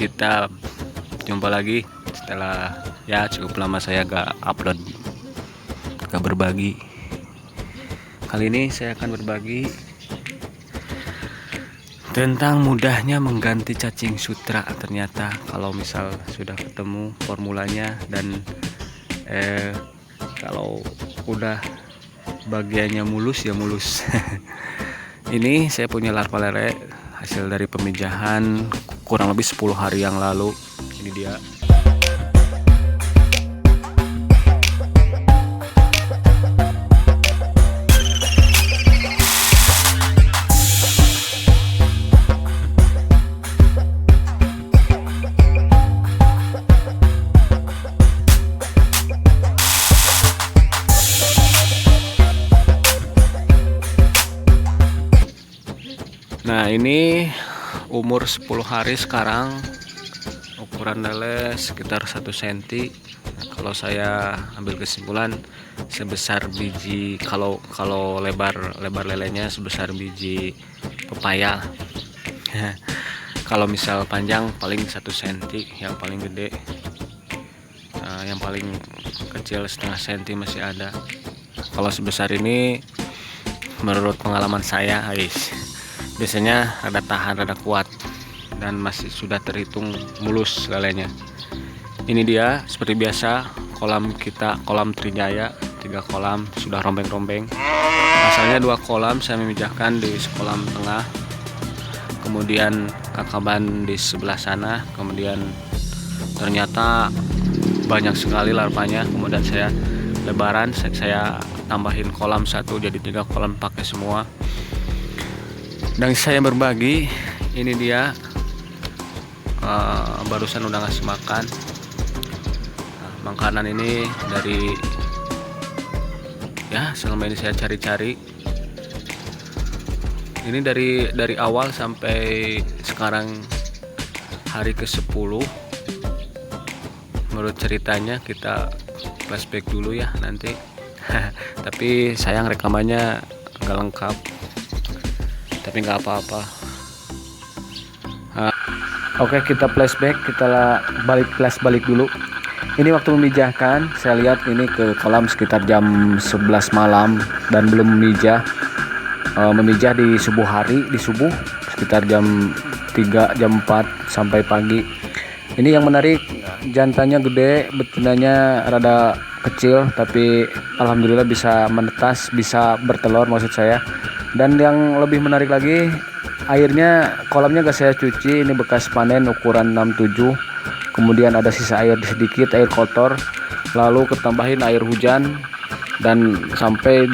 kita jumpa lagi setelah ya cukup lama saya gak upload, gak berbagi. Kali ini saya akan berbagi tentang mudahnya mengganti cacing sutra. Ternyata kalau misal sudah ketemu formulanya dan kalau udah bagiannya mulus ya mulus. Ini saya punya larva lele hasil dari pemijahan kurang lebih 10 hari yang lalu. Ini dia. Nah, ini umur 10 hari sekarang, ukuran lele sekitar 1 cm. Kalau saya ambil kesimpulan sebesar biji, kalau lebar lelenya sebesar biji pepaya. Kalau misal panjang paling 1 cm yang paling gede. Yang paling kecil setengah cm masih ada. Kalau sebesar ini menurut pengalaman saya biasanya rada tahan, rada kuat, dan masih sudah terhitung mulus lelenya. Ini dia seperti biasa kolam kita, kolam Trijaya, 3 kolam sudah rombeng-rombeng. Asalnya 2 kolam saya memijahkan di kolam tengah, kemudian kakaban di sebelah sana, kemudian ternyata banyak sekali larvanya. Kemudian saya lebaran, saya tambahin kolam 1 jadi 3 kolam pakai semua. Dan saya berbagi, ini dia barusan udah ngasih makan. Makanan ini dari ya selama ini saya cari-cari. Ini dari awal sampai sekarang hari ke-10. Menurut ceritanya kita flashback dulu ya nanti. Tapi sayang rekamannya nggak lengkap. Tapi nggak apa-apa. Oke, kita flashback, kita balik dulu. Ini waktu memijahkan, saya lihat ini ke kolam sekitar jam 11 malam dan belum memijah. Memijah di subuh hari, di subuh sekitar jam 3, jam 4 sampai pagi. Ini yang menarik, jantannya gede, betinanya rada kecil, tapi alhamdulillah bisa menetas, bisa bertelur maksud saya. Dan yang lebih menarik lagi, airnya, kolamnya gak saya cuci, ini bekas panen ukuran 67. Kemudian ada sisa air sedikit, air kotor, lalu ketambahin air hujan dan sampai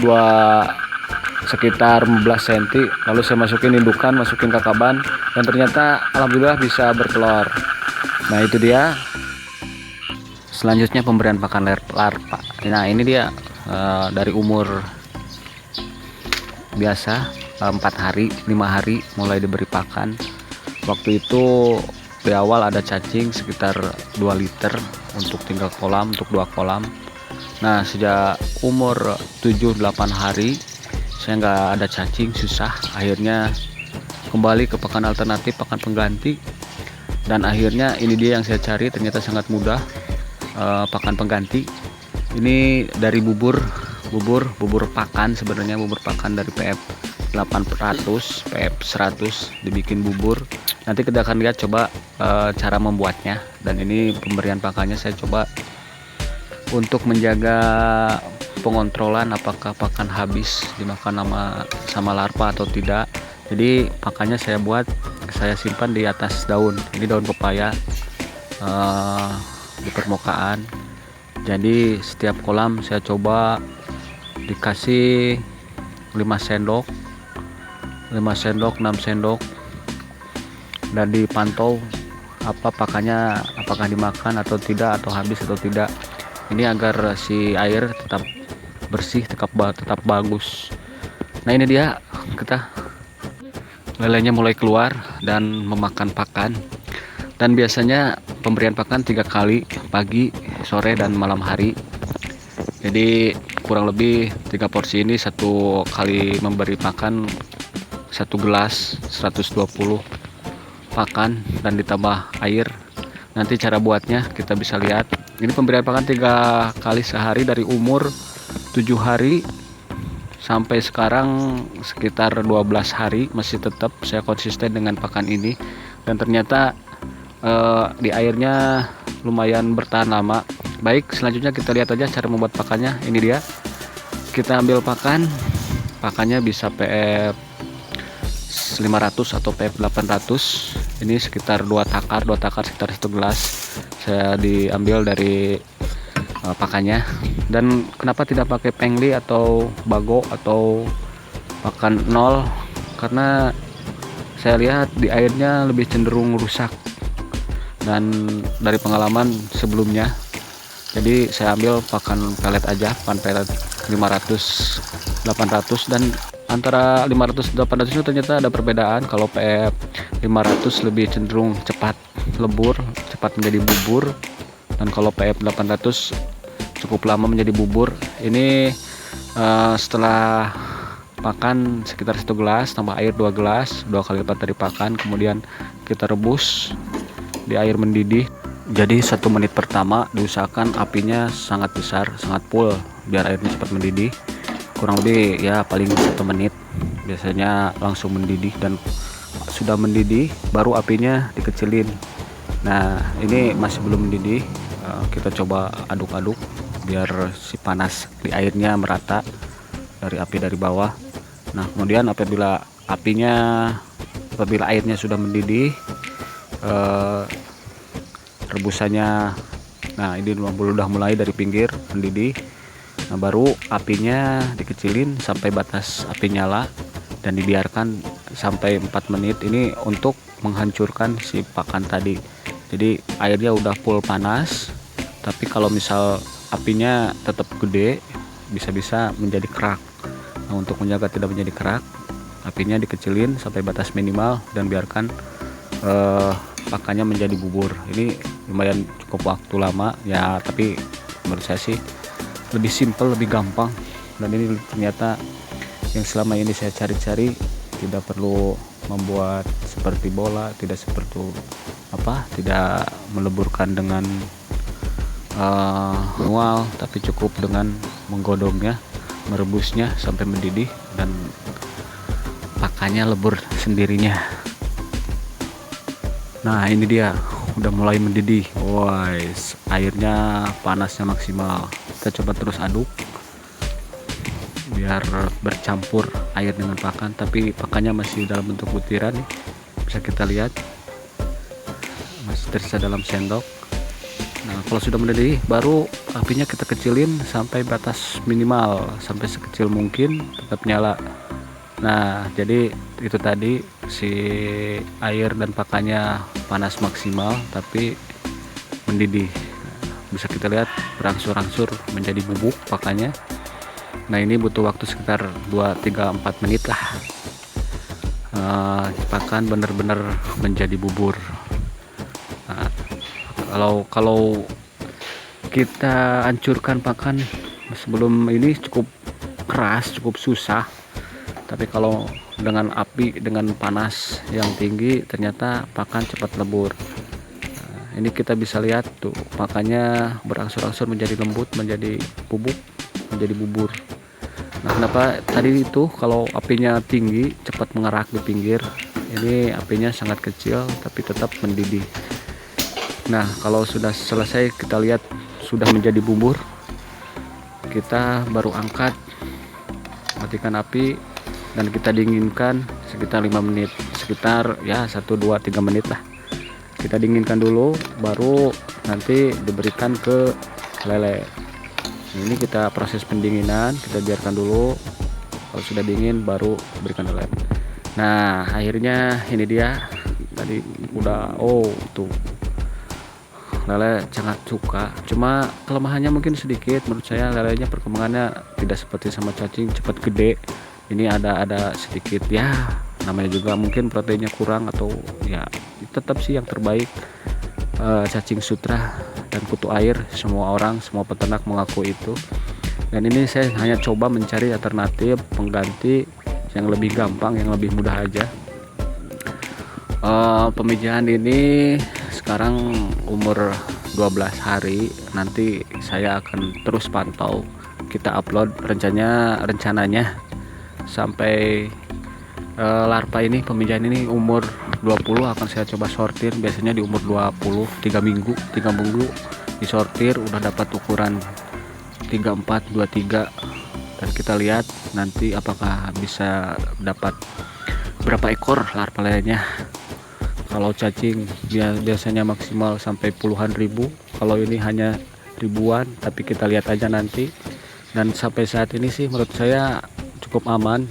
sekitar 15 cm. Lalu saya masukin indukan, masukin kakaban, dan ternyata alhamdulillah bisa bertelur. Nah, itu dia. Selanjutnya pemberian pakan larva. Nah, ini dia dari umur biasa 4 hari, 5 hari mulai diberi pakan. Waktu itu di awal ada cacing sekitar 2 liter untuk 3 kolam, untuk 2 kolam. Nah, sejak umur 7-8 hari saya nggak ada cacing, susah. Akhirnya kembali ke pakan alternatif, pakan pengganti. Dan akhirnya ini dia yang saya cari, ternyata sangat mudah. Pakan pengganti ini dari bubur pakan, sebenarnya bubur pakan dari PF 800, PF 100 dibikin bubur. Nanti kita akan lihat coba cara membuatnya. Dan ini pemberian pakannya saya coba untuk menjaga pengontrolan apakah pakan habis dimakan sama larva atau tidak. Jadi pakannya saya simpan di atas daun. Ini daun pepaya di permukaan. Jadi setiap kolam saya coba dikasih 5 sendok, 6 sendok, dan dipantau pakannya apakah dimakan atau tidak, atau habis atau tidak. Ini agar si air tetap bersih, tetap bagus. Nah, ini dia, lelenya mulai keluar dan memakan pakan. Dan biasanya pemberian pakan 3 kali, pagi, sore, dan malam hari. Jadi kurang lebih 3 porsi ini 1 kali memberi pakan 1 gelas 120 pakan dan ditambah air. Nanti cara buatnya kita bisa lihat. Ini pemberian pakan 3 kali sehari dari umur 7 hari sampai sekarang sekitar 12 hari, masih tetap saya konsisten dengan pakan ini. Dan ternyata di airnya lumayan bertahan lama. Baik, selanjutnya kita lihat aja cara membuat pakannya. Ini dia, kita ambil pakannya bisa PF 500 atau PF 800. Ini sekitar 2 takar sekitar 1 gelas saya diambil dari pakannya. Dan kenapa tidak pakai pengli atau bago atau pakan nol, karena saya lihat di airnya lebih cenderung rusak dan dari pengalaman sebelumnya. Jadi saya ambil pakan pelet aja, pakan pelet 500 800. Dan antara 500 800 itu ternyata ada perbedaan. Kalau PF 500 lebih cenderung cepat lebur, cepat menjadi bubur, dan kalau PF 800 cukup lama menjadi bubur. Ini setelah pakan sekitar 1 gelas tambah air 2 gelas, 2 kali lipat dari pakan, kemudian kita rebus di air mendidih. Jadi 1 menit pertama diusahakan apinya sangat besar, sangat full, biar airnya cepat mendidih. Kurang lebih ya paling 1 menit biasanya langsung mendidih. Dan sudah mendidih baru apinya dikecilin. Nah ini masih belum mendidih, kita coba aduk-aduk biar si panas di airnya merata dari api dari bawah. Nah kemudian apabila airnya sudah mendidih, rebusannya, nah ini udah mulai dari pinggir mendidih. Nah baru apinya dikecilin sampai batas api nyala dan dibiarkan sampai 4 menit. Ini untuk menghancurkan si pakan tadi. Jadi airnya udah full panas, tapi kalau misal apinya tetap gede bisa-bisa menjadi kerak. Nah untuk menjaga tidak menjadi kerak, apinya dikecilin sampai batas minimal dan biarkan pakannya menjadi bubur. Ini lumayan cukup waktu lama ya, tapi menurut saya sih lebih simpel, lebih gampang. Dan ini ternyata yang selama ini saya cari-cari, tidak perlu membuat seperti bola, tidak meleburkan dengan manual, tapi cukup dengan menggodongnya, merebusnya sampai mendidih dan pakannya lebur sendirinya. Nah ini dia udah mulai mendidih. Wah, airnya panasnya maksimal. Kita coba terus aduk biar bercampur air dengan pakan, tapi pakannya masih dalam bentuk butiran nih. Bisa kita lihat masih tersisa dalam sendok. Nah kalau sudah mendidih baru apinya kita kecilin sampai batas minimal, sampai sekecil mungkin, tetap nyala. Nah jadi itu tadi, si air dan pakannya panas maksimal tapi mendidih. Bisa kita lihat berangsur-angsur menjadi bubuk pakannya. Nah ini butuh waktu sekitar 2-3-4 menit lah, pakan benar-benar menjadi bubur. Nah, kalau kita hancurkan pakan sebelum ini cukup keras, cukup susah. Tapi kalau dengan api, dengan panas yang tinggi, ternyata pakan cepat lebur. Nah, ini kita bisa lihat tuh pakannya berangsur-angsur menjadi lembut, menjadi bubuk, menjadi bubur. Nah kenapa tadi itu kalau apinya tinggi cepat mengerak di pinggir, ini apinya sangat kecil tapi tetap mendidih. Nah kalau sudah selesai, kita lihat sudah menjadi bubur, kita baru angkat, matikan api, dan kita dinginkan sekitar 5 menit, sekitar ya 1-2-3 menit lah. Kita dinginkan dulu, baru nanti diberikan ke lele. Ini kita proses pendinginan, kita biarkan dulu. Kalau sudah dingin baru berikan lele. Nah akhirnya ini dia tadi udah, tuh lele sangat suka. Cuma kelemahannya mungkin sedikit menurut saya, lelenya perkembangannya tidak seperti sama cacing cepat gede. Ini ada sedikit ya, namanya juga mungkin proteinnya kurang, atau ya tetap sih yang terbaik cacing sutra dan kutu air. Semua peternak mengaku itu. Dan ini saya hanya coba mencari alternatif pengganti yang lebih gampang, yang lebih mudah aja. Pemijahan ini sekarang umur 12 hari. Nanti saya akan terus pantau, kita upload rencananya sampai larva ini, pemijahan ini umur 20 akan saya coba sortir. Biasanya di umur 20 3 minggu disortir udah dapat ukuran 34 23, dan kita lihat nanti apakah bisa dapat berapa ekor larva lainnya. Kalau cacing biasanya maksimal sampai puluhan ribu, kalau ini hanya ribuan, tapi kita lihat aja nanti. Dan sampai saat ini sih menurut saya cukup aman,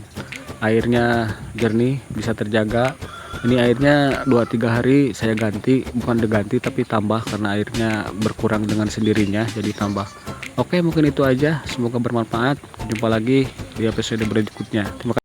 airnya jernih, bisa terjaga. Ini airnya 2-3 hari saya ganti, bukan diganti tapi tambah, karena airnya berkurang dengan sendirinya jadi tambah. Oke, mungkin itu aja, semoga bermanfaat. Jumpa lagi di episode berikutnya. Terima kasih.